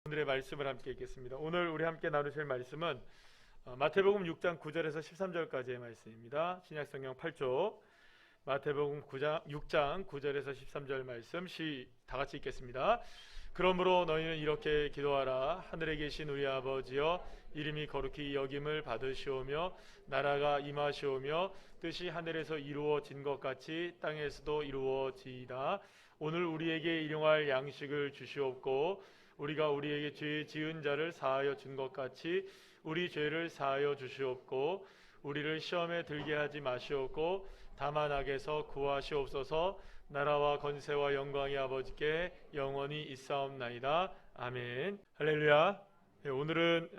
오늘의 말씀을 함께 읽겠습니다. 오늘 우리 함께 나누실 말씀은 마태복음 6장 9절에서 13절까지의 말씀입니다. 신약성경 8조 마태복음 6장 9절에서 13절 말씀 다 같이 읽겠습니다. 그러므로 너희는 이렇게 기도하라. 하늘에 계신 우리 아버지여, 이름이 거룩히 여김을 받으시오며 나라가 임하시오며 뜻이 하늘에서 이루어진 것 같이 땅에서도 이루어지이다. 오늘 우리에게 일용할 양식을 주시옵고 우리가 우리에게 죄 지은 자를 사하여 준 것 같이 우리 죄를 사하여 주시옵고 우리를 시험에 들게 하지 마시옵고 다만 악에서 구하시옵소서. 나라와 건세와 영광이 아버지께 영원히 있사옵나이다. 아멘. 할렐루야. 오늘은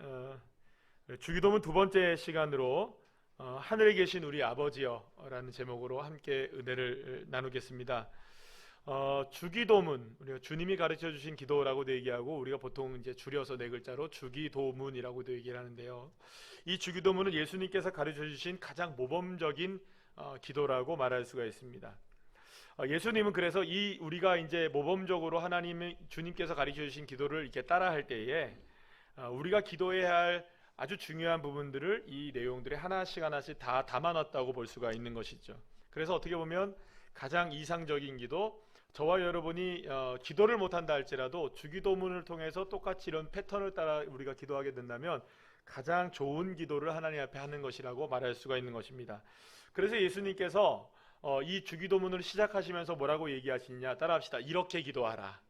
주기도문 두 번째 시간으로 하늘에 계신 우리 아버지여 라는 제목으로 함께 은혜를 나누겠습니다. 주기도문, 우리가 주님이 가르쳐 주신 기도라고도 얘기하고 우리가 보통 이제 줄여서 네 글자로 주기도문이라고도 얘기를 하는데요. 이 주기도문은 예수님께서 가르쳐 주신 가장 모범적인 기도라고 말할 수가 있습니다. 예수님은 그래서 우리가 이제 모범적으로 주님께서 가르쳐 주신 기도를 이렇게 따라할 때에 우리가 기도해야 할 아주 중요한 부분들을 이 내용들에 하나씩 다 담아놨다고 볼 수가 있는 것이죠. 그래서 어떻게 보면 가장 이상적인 기도, 저와 여러분이 기도를 못한다 할지라도 주기도문을 통해서 똑같이 이런 패턴을 따라 우리가 기도하게 된다면 가장 좋은 기도를 하나님 앞에 하는 것이라고 말할 수가 있는 것입니다. 그래서 예수님께서 이 주기도문을 시작하시면서 뭐라고 얘기하시느냐, 따라합시다. 이렇게 기도하라.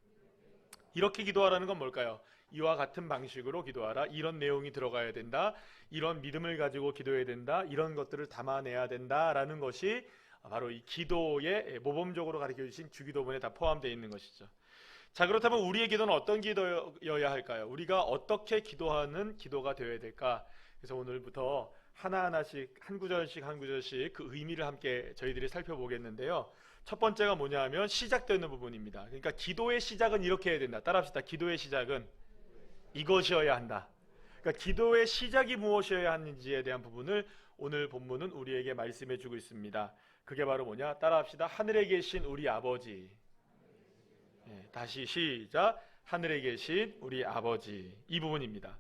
이렇게 기도하라는 건 뭘까요? 이와 같은 방식으로 기도하라. 이런 내용이 들어가야 된다. 이런 믿음을 가지고 기도해야 된다. 이런 것들을 담아내야 된다라는 것이 바로 이 기도에 모범적으로 가르쳐 주신 주기도문에 다 포함되어 있는 것이죠. 자, 그렇다면 우리의 기도는 어떤 기도여야 할까요? 우리가 어떻게 기도하는 기도가 되어야 될까? 그래서 오늘부터 하나하나씩 한 구절씩 그 의미를 함께 저희들이 살펴보겠는데요. 첫 번째가 뭐냐 하면 시작되는 부분입니다. 그러니까 기도의 시작은 이렇게 해야 된다. 따라합시다. 기도의 시작은 이것이어야 한다. 그러니까 기도의 시작이 무엇이어야 하는지에 대한 부분을 오늘 본문은 우리에게 말씀해 주고 있습니다. 그게 바로 뭐냐? 따라합시다. 하늘에 계신 우리 아버지. 다시 시작. 하늘에 계신 우리 아버지. 이 부분입니다.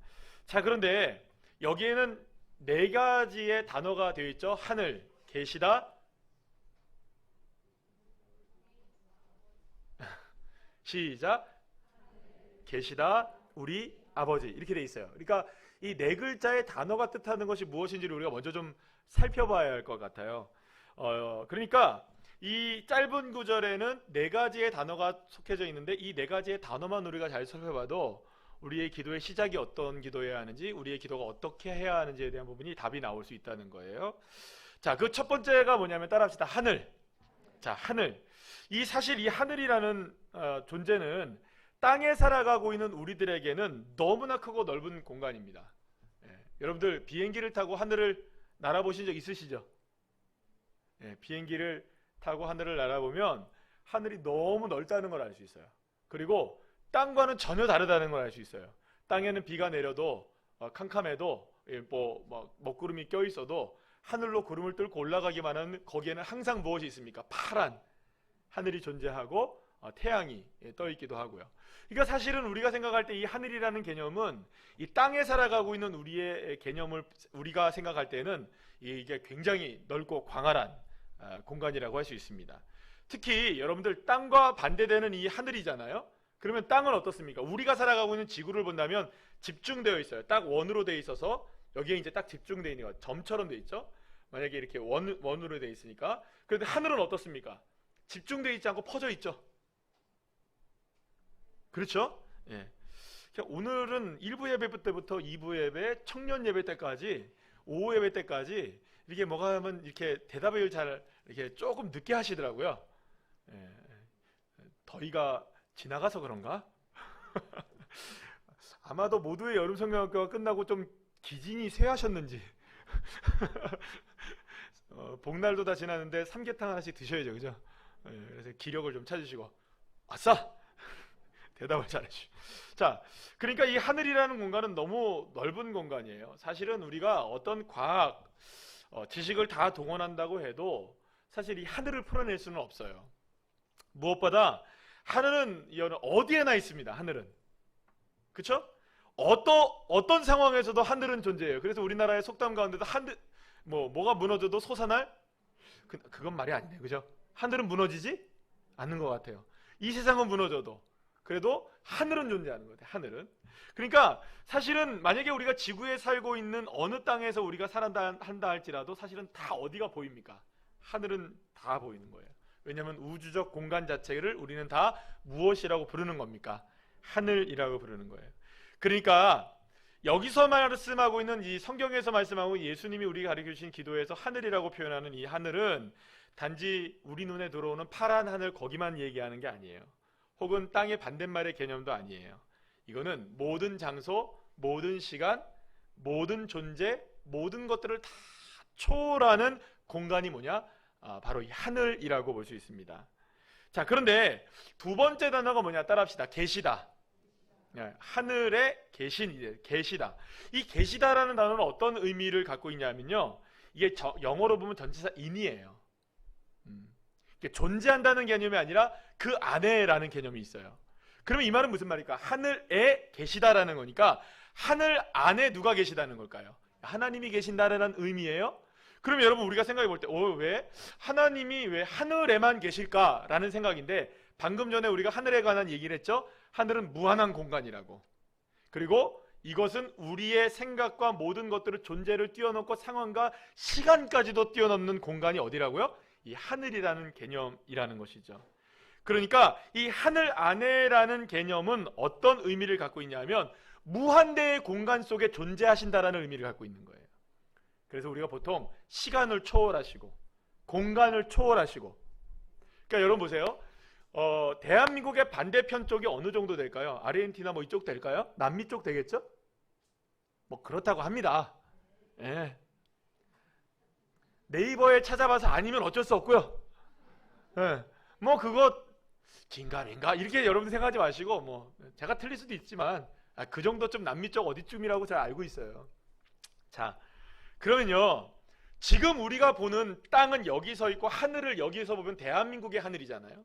자, 그런데 여기에는 네 가지의 단어가 되어 있죠. 하늘, 계시다, 시작, 계시다, 우리 아버지. 이렇게 되어 있어요. 그러니까 이 네 글자의 단어가 뜻하는 것이 무엇인지를 우리가 먼저 좀 살펴봐야 할 것 같아요. 그러니까 이 짧은 구절에는 네 가지의 단어가 속해져 있는데 이 네 가지의 단어만 우리가 잘 살펴봐도 우리의 기도의 시작이 어떤 기도해야 하는지, 우리의 기도가 어떻게 해야 하는지에 대한 부분이 답이 나올 수 있다는 거예요. 자, 그 첫 번째가 뭐냐면 따라합시다. 하늘. 자, 하늘. 사실 이 하늘이라는 존재는 땅에 살아가고 있는 우리들에게는 너무나 크고 넓은 공간입니다. 여러분들 비행기를 타고 하늘을 날아보신 적 있으시죠? 비행기를 타고 하늘을 날아보면 하늘이 너무 넓다는 걸 알 수 있어요. 그리고 땅과는 전혀 다르다는 걸 알 수 있어요. 땅에는 비가 내려도 캄캄해도 먹구름이 껴있어도 하늘로 구름을 뚫고 올라가기만 하면 거기에는 항상 무엇이 있습니까? 파란 하늘이 존재하고 태양이 떠 있기도 하고요. 그러니까 사실은 우리가 생각할 때 이 하늘이라는 개념은 이 땅에 살아가고 있는 우리의 개념을 우리가 생각할 때는 이게 굉장히 넓고 광활한 공간이라고 할 수 있습니다. 특히 여러분들 땅과 반대되는 이 하늘이잖아요. 그러면 땅은 어떻습니까? 우리가 살아가고 있는 지구를 본다면 집중되어 있어요. 딱 원으로 되어 있어서 여기에 이제 딱 집중되어 있는 거, 점처럼 되어 있죠. 만약에 이렇게 원으로 되어 있으니까. 그런데 하늘은 어떻습니까? 집중되어 있지 않고 퍼져 있죠. 그렇죠? 예. 오늘은 1부 예배 때부터 2부 예배, 청년 예배 때까지, 오후 예배 때까지 이렇게 뭐가 하면 이렇게 대답을 잘 이렇게 조금 늦게 하시더라고요. 예. 더위가 지나가서 그런가? 아마도 모두의 여름 성경학교가 끝나고 좀 기진이 쇠하셨는지 복날도 다 지났는데 삼계탕 하나씩 드셔야죠, 그죠? 예. 그래서 기력을 좀 찾으시고 아싸! 대답을 잘해주시고. 자, 그러니까 이 하늘이라는 공간은 너무 넓은 공간이에요. 사실은 우리가 어떤 과학, 지식을 다 동원한다고 해도 사실 이 하늘을 풀어낼 수는 없어요. 무엇보다 하늘은 어디에나 있습니다. 하늘은 그쵸? 어떤 상황에서도 하늘은 존재해요. 그래서 우리나라의 속담 가운데도 뭐가 무너져도 솟아날? 그건 말이 아니네. 그죠? 하늘은 무너지지 않는 것 같아요. 이 세상은 무너져도 그래도 하늘은 존재하는 것 같아요. 하늘은. 그러니까 사실은 만약에 우리가 지구에 살고 있는 어느 땅에서 우리가 살아한다 할지라도 사실은 다 어디가 보입니까? 하늘은 다 보이는 거예요. 왜냐하면 우주적 공간 자체를 우리는 다 무엇이라고 부르는 겁니까? 하늘이라고 부르는 거예요. 그러니까 여기서 말씀하고 있는 이 성경에서 말씀하고 예수님이 우리가 가르쳐 주신 기도에서 하늘이라고 표현하는 이 하늘은 단지 우리 눈에 들어오는 파란 하늘 거기만 얘기하는 게 아니에요. 혹은 땅의 반대말의 개념도 아니에요. 이거는 모든 장소, 모든 시간, 모든 존재, 모든 것들을 다 초월하는 공간이 뭐냐? 바로 이 하늘이라고 볼 수 있습니다. 자, 그런데 두 번째 단어가 뭐냐? 따라합시다. 계시다. 하늘에 계신, 계시다. 이 계시다라는 단어는 어떤 의미를 갖고 있냐면요, 이게 영어로 보면 전치사 in이에요. 존재한다는 개념이 아니라 그 안에라는 개념이 있어요. 그러면 이 말은 무슨 말일까? 하늘에 계시다라는 거니까 하늘 안에 누가 계시다는 걸까요? 하나님이 계신다라는 의미예요. 그럼 여러분 우리가 생각해 볼 때 왜 하나님이 왜 하늘에만 계실까라는 생각인데, 방금 전에 우리가 하늘에 관한 얘기를 했죠. 하늘은 무한한 공간이라고. 그리고 이것은 우리의 생각과 모든 것들을 존재를 뛰어넘고 상황과 시간까지도 뛰어넘는 공간이 어디라고요? 이 하늘이라는 개념이라는 것이죠. 그러니까 이 하늘 안에라는 개념은 어떤 의미를 갖고 있냐면 무한대의 공간 속에 존재하신다라는 의미를 갖고 있는 거예요. 그래서 우리가 보통 시간을 초월하시고 공간을 초월하시고, 그러니까 여러분 보세요. 대한민국의 반대편 쪽이 어느 정도 될까요? 아르헨티나 뭐 이쪽 될까요? 남미 쪽 되겠죠? 뭐 그렇다고 합니다. 예. 네이버에 찾아봐서 아니면 어쩔 수 없고요. 예. 뭐 그거 긴가민가 이렇게 여러분 생각하지 마시고, 뭐 제가 틀릴 수도 있지만 그 정도쯤 남미 쪽 어디쯤이라고 잘 알고 있어요. 자, 그러면요, 지금 우리가 보는 땅은 여기 서 있고 하늘을 여기에서 보면 대한민국의 하늘이잖아요.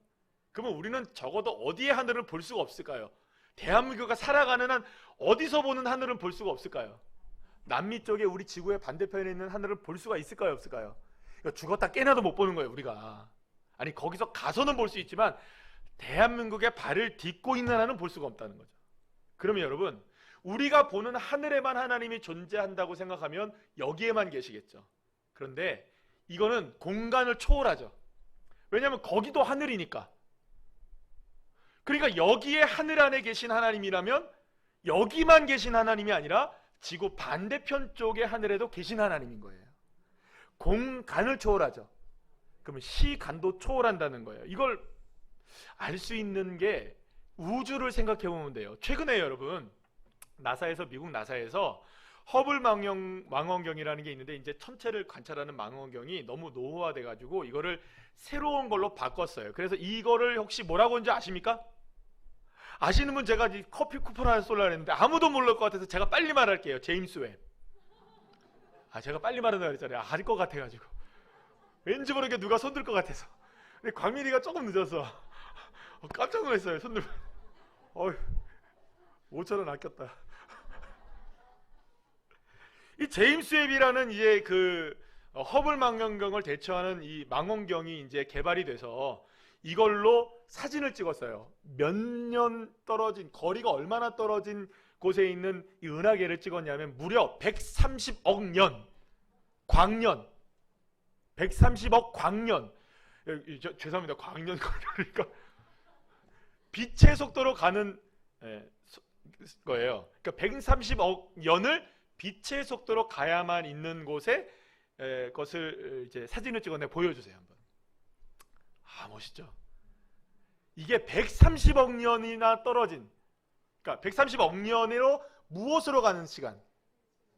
그러면 우리는 적어도 어디의 하늘을 볼 수가 없을까요? 대한민국가 살아가는 한 어디서 보는 하늘은 볼 수가 없을까요? 남미 쪽에 우리 지구의 반대편에 있는 하늘을 볼 수가 있을까요? 없을까요? 죽었다 깨나도 못 보는 거예요, 우리가. 아니, 거기서 가서는 볼 수 있지만 대한민국의 발을 딛고 있는 한은 볼 수가 없다는 거죠. 그러면 여러분, 우리가 보는 하늘에만 하나님이 존재한다고 생각하면 여기에만 계시겠죠. 그런데 이거는 공간을 초월하죠. 왜냐하면 거기도 하늘이니까. 그러니까 여기에 하늘 안에 계신 하나님이라면 여기만 계신 하나님이 아니라 지구 반대편 쪽의 하늘에도 계신 하나님인 거예요. 공간을 초월하죠. 그러면 시간도 초월한다는 거예요. 이걸 알 수 있는 게 우주를 생각해 보면 돼요. 최근에 여러분 미국 나사에서 허블 망원경이라는 게 있는데, 이제 천체를 관찰하는 망원경이 너무 노후화돼 가지고 이거를 새로운 걸로 바꿨어요. 그래서 이거를 혹시 뭐라고 하는지 아십니까? 아시는 분 제가 커피 쿠폰 하나 쏠라 했는데 아무도 모를 것 같아서 제가 빨리 말할게요. 제임스 웹. 제가 빨리 말한다고 그랬잖아요. 알 것 같아가지고. 왠지 모르게 누가 손들 것 같아서. 근데 광민이가 조금 늦었어. 깜짝 놀랐어요. 손들. 5,000원 아꼈다. 이 제임스 웹이라는 이제 그 허블 망원경을 대처하는 이 망원경이 이제 개발이 돼서 이걸로 사진을 찍었어요. 몇 년 떨어진, 거리가 얼마나 떨어진 곳에 있는 이 은하계를 찍었냐면 무려 130억 년 광년, 130억 광년. 죄송합니다. 광년 그러니까 빛의 속도로 가는 거예요. 그러니까 130억 년을 빛의 속도로 가야만 있는 곳에 것을 이제 사진을 찍어내 보여주세요 한번. 멋있죠. 이게 130억 년이나 떨어진, 그러니까 130억 년으로 무엇으로 가는 시간?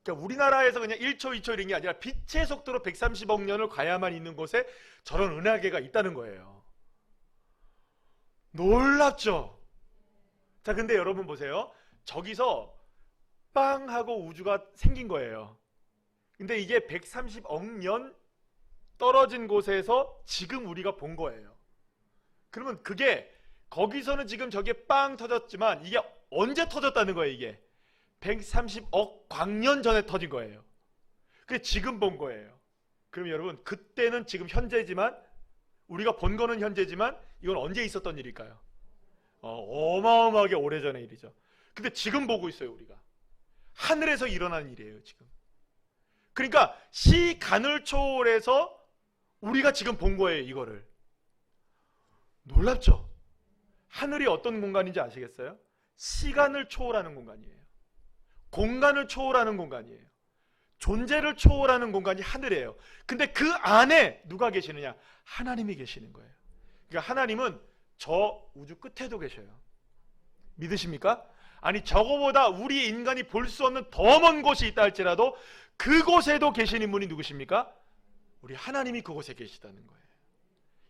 그러니까 우리나라에서 그냥 1초, 2초 이런 게 아니라 빛의 속도로 130억 년을 가야만 있는 곳에 저런 은하계가 있다는 거예요. 놀랍죠? 자, 근데 여러분 보세요. 저기서 빵 하고 우주가 생긴 거예요. 근데 이게 130억 년 떨어진 곳에서 지금 우리가 본 거예요. 그러면 그게 거기서는 지금 저게 빵 터졌지만 이게 언제 터졌다는 거예요? 이게 130억 광년 전에 터진 거예요. 그게 지금 본 거예요. 그럼 여러분, 그때는 지금 현재지만, 우리가 본 거는 현재지만 이건 언제 있었던 일일까요? 어마어마하게 오래전의 일이죠. 근데 지금 보고 있어요. 우리가 하늘에서 일어난 일이에요. 지금. 그러니까 시간을 초월해서 우리가 지금 본 거예요. 이거를. 놀랍죠? 하늘이 어떤 공간인지 아시겠어요? 시간을 초월하는 공간이에요. 공간을 초월하는 공간이에요. 존재를 초월하는 공간이 하늘이에요. 근데 그 안에 누가 계시느냐? 하나님이 계시는 거예요. 그러니까 하나님은 저 우주 끝에도 계셔요. 믿으십니까? 아니, 저거보다 우리 인간이 볼 수 없는 더 먼 곳이 있다 할지라도 그곳에도 계시는 분이 누구십니까? 우리 하나님이 그곳에 계시다는 거예요.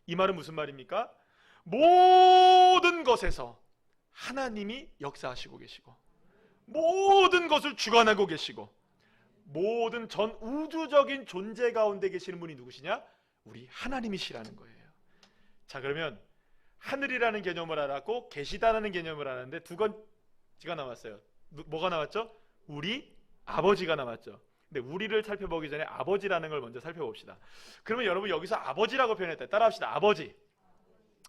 이 말은 무슨 말입니까? 모든 것에서 하나님이 역사하시고 계시고, 모든 것을 주관하고 계시고, 모든 전 우주적인 존재 가운데 계시는 분이 누구시냐? 우리 하나님이시라는 거예요. 자, 그러면 하늘이라는 개념을 알았고 계시다라는 개념을 알았는데 두 가지가 남았어요. 뭐가 남았죠? 우리 아버지가 남았죠. 근데 우리를 살펴보기 전에 아버지라는 걸 먼저 살펴봅시다. 그러면 여러분, 여기서 아버지라고 표현했다. 따라합시다. 아버지.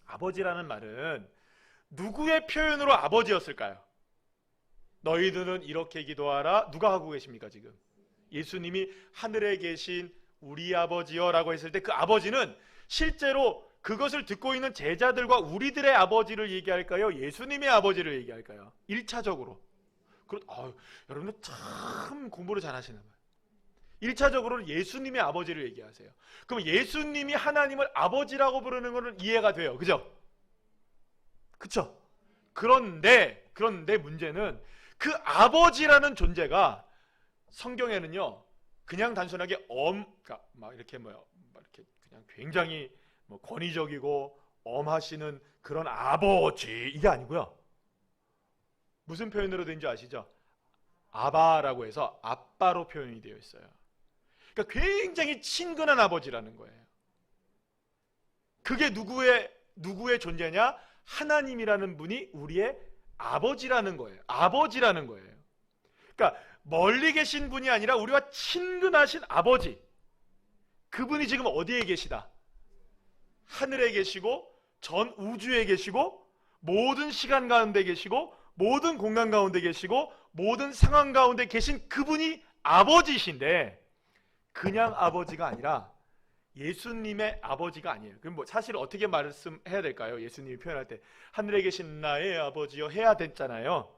아버지라는 말은 누구의 표현으로 아버지였을까요? 너희들은 이렇게 기도하라. 누가 하고 계십니까 지금? 예수님이 하늘에 계신 우리 아버지여 라고 했을 때 그 아버지는 실제로 그것을 듣고 있는 제자들과 우리들의 아버지를 얘기할까요? 예수님의 아버지를 얘기할까요? 1차적으로. 여러분들 참 공부를 잘 하시나 봐요. 1차적으로는 예수님의 아버지를 얘기하세요. 그럼 예수님이 하나님을 아버지라고 부르는 것은 이해가 돼요. 그죠? 그쵸? 그런데 문제는 그 아버지라는 존재가 성경에는요, 그냥 단순하게 그러니까 이렇게 그냥 굉장히 권위적이고 엄하시는 그런 아버지, 이게 아니고요. 무슨 표현으로 된지 아시죠? 아바라고 해서 아빠로 표현이 되어 있어요. 그러니까 굉장히 친근한 아버지라는 거예요. 그게 누구의 존재냐? 하나님이라는 분이 우리의 아버지라는 거예요. 아버지라는 거예요. 그러니까 멀리 계신 분이 아니라 우리와 친근하신 아버지. 그분이 지금 어디에 계시다? 하늘에 계시고, 전 우주에 계시고, 모든 시간 가운데 계시고, 모든 공간 가운데 계시고, 모든 상황 가운데 계신 그분이 아버지이신데, 그냥 아버지가 아니라 예수님의 아버지가 아니에요. 그럼 사실 어떻게 말씀해야 될까요? 예수님이 표현할 때 하늘에 계신 나의 아버지여 해야 됐잖아요.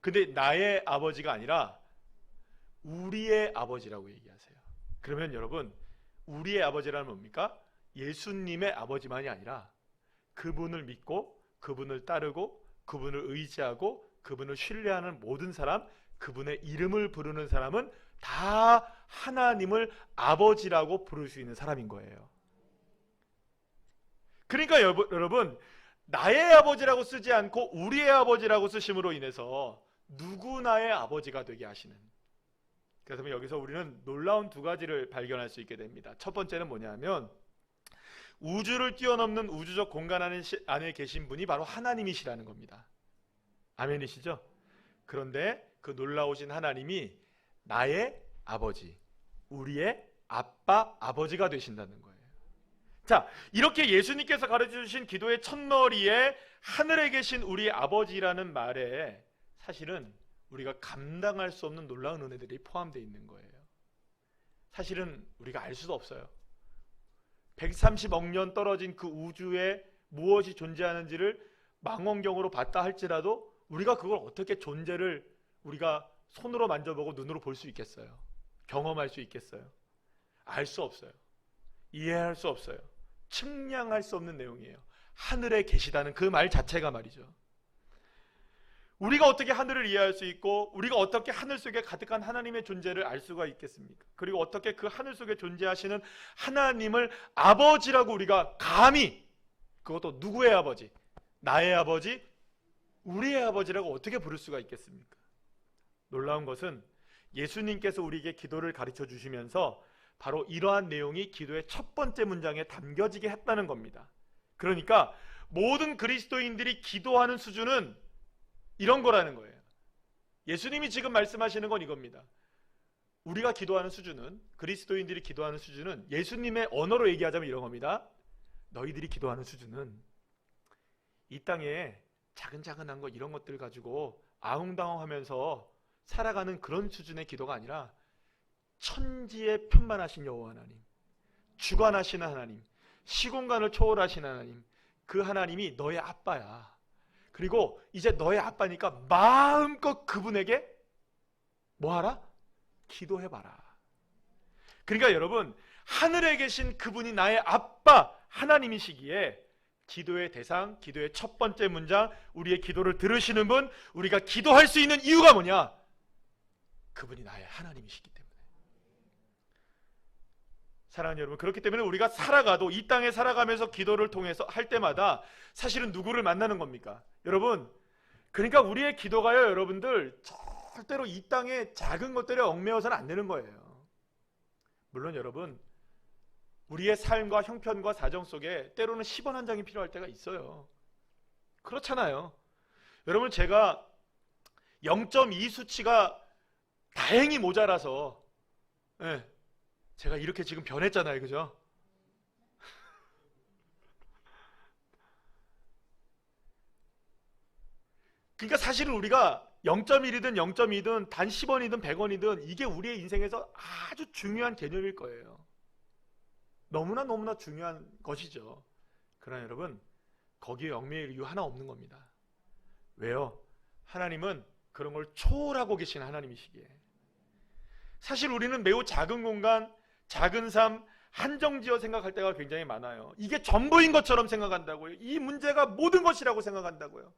근데 나의 아버지가 아니라 우리의 아버지라고 얘기하세요. 그러면 여러분, 우리의 아버지라는 뭡니까? 예수님의 아버지만이 아니라 그분을 믿고 그분을 따르고 그분을 의지하고 그분을 신뢰하는 모든 사람, 그분의 이름을 부르는 사람은 다 하나님을 아버지라고 부를 수 있는 사람인 거예요. 그러니까 여러분, 나의 아버지라고 쓰지 않고 우리의 아버지라고 쓰심으로 인해서 누구나의 아버지가 되게 하시는, 그래서 여기서 우리는 놀라운 두 가지를 발견할 수 있게 됩니다. 첫 번째는 뭐냐면 우주를 뛰어넘는 우주적 공간 안에 계신 분이 바로 하나님이시라는 겁니다. 아멘이시죠? 그런데 그 놀라우신 하나님이 나의 아버지, 우리의 아빠, 아버지가 되신다는 거예요. 자, 이렇게 예수님께서 가르쳐주신 기도의 첫머리에 하늘에 계신 우리 아버지라는 말에 사실은 우리가 감당할 수 없는 놀라운 은혜들이 포함되어 있는 거예요. 사실은 우리가 알 수도 없어요. 130억 년 떨어진 그 우주에 무엇이 존재하는지를 망원경으로 봤다 할지라도 우리가 그걸 어떻게 존재를 우리가 손으로 만져보고 눈으로 볼 수 있겠어요? 경험할 수 있겠어요? 알 수 없어요. 이해할 수 없어요. 측량할 수 없는 내용이에요. 하늘에 계시다는 그 말 자체가 말이죠. 우리가 어떻게 하늘을 이해할 수 있고 우리가 어떻게 하늘 속에 가득한 하나님의 존재를 알 수가 있겠습니까? 그리고 어떻게 그 하늘 속에 존재하시는 하나님을 아버지라고 우리가 감히, 그것도 누구의 아버지? 나의 아버지, 우리의 아버지라고 어떻게 부를 수가 있겠습니까? 놀라운 것은 예수님께서 우리에게 기도를 가르쳐 주시면서 바로 이러한 내용이 기도의 첫 번째 문장에 담겨지게 했다는 겁니다. 그러니까 모든 그리스도인들이 기도하는 수준은 이런 거라는 거예요. 예수님이 지금 말씀하시는 건 이겁니다. 우리가 기도하는 수준은, 그리스도인들이 기도하는 수준은 예수님의 언어로 얘기하자면 이런 겁니다. 너희들이 기도하는 수준은 이 땅에 자근자근한 거 이런 것들 가지고 아웅다웅하면서 살아가는 그런 수준의 기도가 아니라 천지에 편만하신 여호와 하나님, 주관하시는 하나님, 시공간을 초월하신 하나님, 그 하나님이 너의 아빠야. 그리고 이제 너의 아빠니까 마음껏 그분에게 뭐하라? 기도해봐라. 그러니까 여러분, 하늘에 계신 그분이 나의 아빠 하나님이시기에 기도의 대상, 기도의 첫 번째 문장, 우리의 기도를 들으시는 분, 우리가 기도할 수 있는 이유가 뭐냐? 그분이 나의 하나님이시기 때문에. 사랑하는 여러분, 그렇기 때문에 우리가 살아가도, 이 땅에 살아가면서 기도를 통해서 할 때마다 사실은 누구를 만나는 겁니까? 여러분, 그러니까 우리의 기도가요, 여러분들 절대로 이 땅의 작은 것들에 얽매여서는 안 되는 거예요. 물론 여러분, 우리의 삶과 형편과 사정 속에 때로는 10원 한 장이 필요할 때가 있어요. 그렇잖아요. 여러분, 제가 0.2 수치가 다행히 모자라서 제가 이렇게 지금 변했잖아요. 그죠? 그러니까 사실은 우리가 0.1이든 0.2든 단 10원이든 100원이든 이게 우리의 인생에서 아주 중요한 개념일 거예요. 너무나 중요한 것이죠. 그러나 여러분, 거기에 얽매일 이유 하나 없는 겁니다. 왜요? 하나님은 그런 걸 초월하고 계신 하나님이시기에. 사실 우리는 매우 작은 공간, 작은 삶, 한정지어 생각할 때가 굉장히 많아요. 이게 전부인 것처럼 생각한다고요. 이 문제가 모든 것이라고 생각한다고요.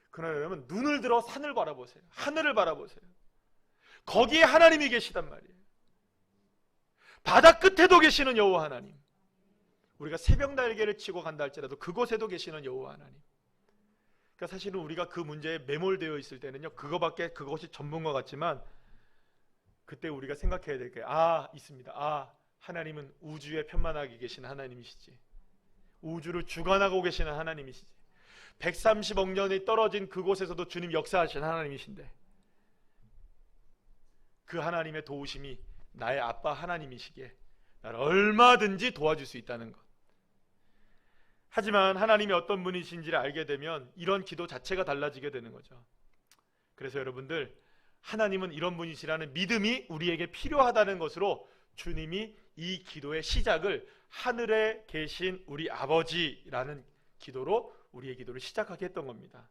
그러나 여러분, 눈을 들어 산을 바라보세요. 하늘을 바라보세요. 거기에 하나님이 계시단 말이에요. 바다 끝에도 계시는 여호와 하나님, 우리가 새벽 날개를 치고 간다 할지라도 그곳에도 계시는 여호와 하나님. 그러니까 사실은 우리가 그 문제에 매몰되어 있을 때는요, 그것이 전부인 같지만 그때 우리가 생각해야 될 게 있습니다. 하나님은 우주에 편만하게 계신 하나님이시지, 우주를 주관하고 계시는 하나님이시지, 130억 년이 떨어진 그곳에서도 주님 역사하신 하나님이신데, 그 하나님의 도우심이 나의 아빠 하나님이시기에 나를 얼마든지 도와줄 수 있다는 것. 하지만 하나님이 어떤 분이신지를 알게 되면 이런 기도 자체가 달라지게 되는 거죠. 그래서 여러분들, 하나님은 이런 분이시라는 믿음이 우리에게 필요하다는 것으로 주님이 이 기도의 시작을 하늘에 계신 우리 아버지라는 기도로 우리의 기도를 시작하게 했던 겁니다.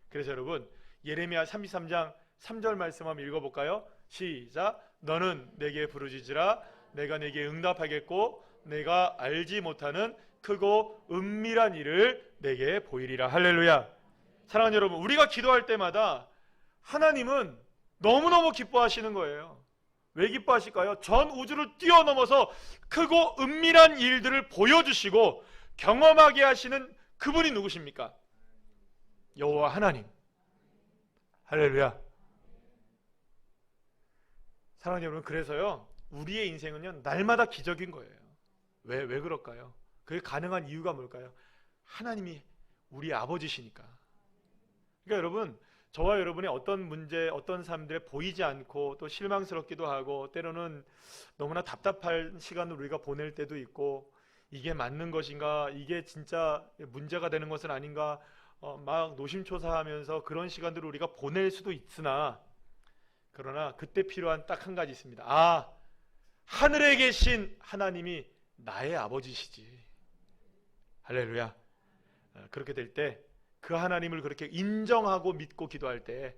그래서 여러분, 예레미야 33장 3절 말씀 한번 읽어볼까요? 시작. 너는 내게 부르짖으라. 내가 내게 응답하겠고 내가 알지 못하는 크고 은밀한 일을 내게 보이리라. 할렐루야. 사랑하는 여러분, 우리가 기도할 때마다 하나님은 너무너무 기뻐하시는 거예요. 왜 기뻐하실까요? 전 우주를 뛰어넘어서 크고 은밀한 일들을 보여주시고 경험하게 하시는 그분이 누구십니까? 여호와 하나님. 할렐루야. 사랑하는 여러분, 그래서요, 우리의 인생은요, 날마다 기적인 거예요. 왜 그럴까요? 그게 가능한 이유가 뭘까요? 하나님이 우리 아버지시니까. 그러니까 여러분, 저와 여러분의 어떤 문제, 어떤 삶들에 보이지 않고 또 실망스럽기도 하고 때로는 너무나 답답한 시간을 우리가 보낼 때도 있고, 이게 맞는 것인가, 이게 진짜 문제가 되는 것은 아닌가, 막 노심초사하면서 그런 시간들을 우리가 보낼 수도 있으나, 그러나 그때 필요한 딱 한 가지 있습니다. 하늘에 계신 하나님이 나의 아버지시지. 할렐루야. 그렇게 될 때, 그 하나님을 그렇게 인정하고 믿고 기도할 때,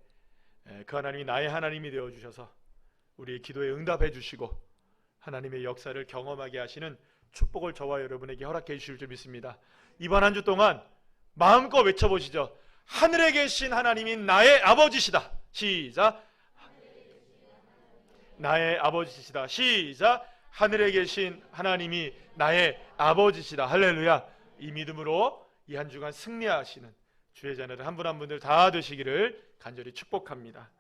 그 하나님이 나의 하나님이 되어주셔서 우리의 기도에 응답해 주시고 하나님의 역사를 경험하게 하시는 축복을 저와 여러분에게 허락해 주실 줄 믿습니다. 이번 한 주 동안 마음껏 외쳐보시죠. 하늘에 계신 하나님이 나의 아버지시다. 시작. 나의 아버지시다. 시작. 하늘에 계신 하나님이 나의 아버지시다. 할렐루야. 이 믿음으로 이 한 주간 승리하시는 주의 자녀들 한 분 한 분들 다 되시기를 간절히 축복합니다.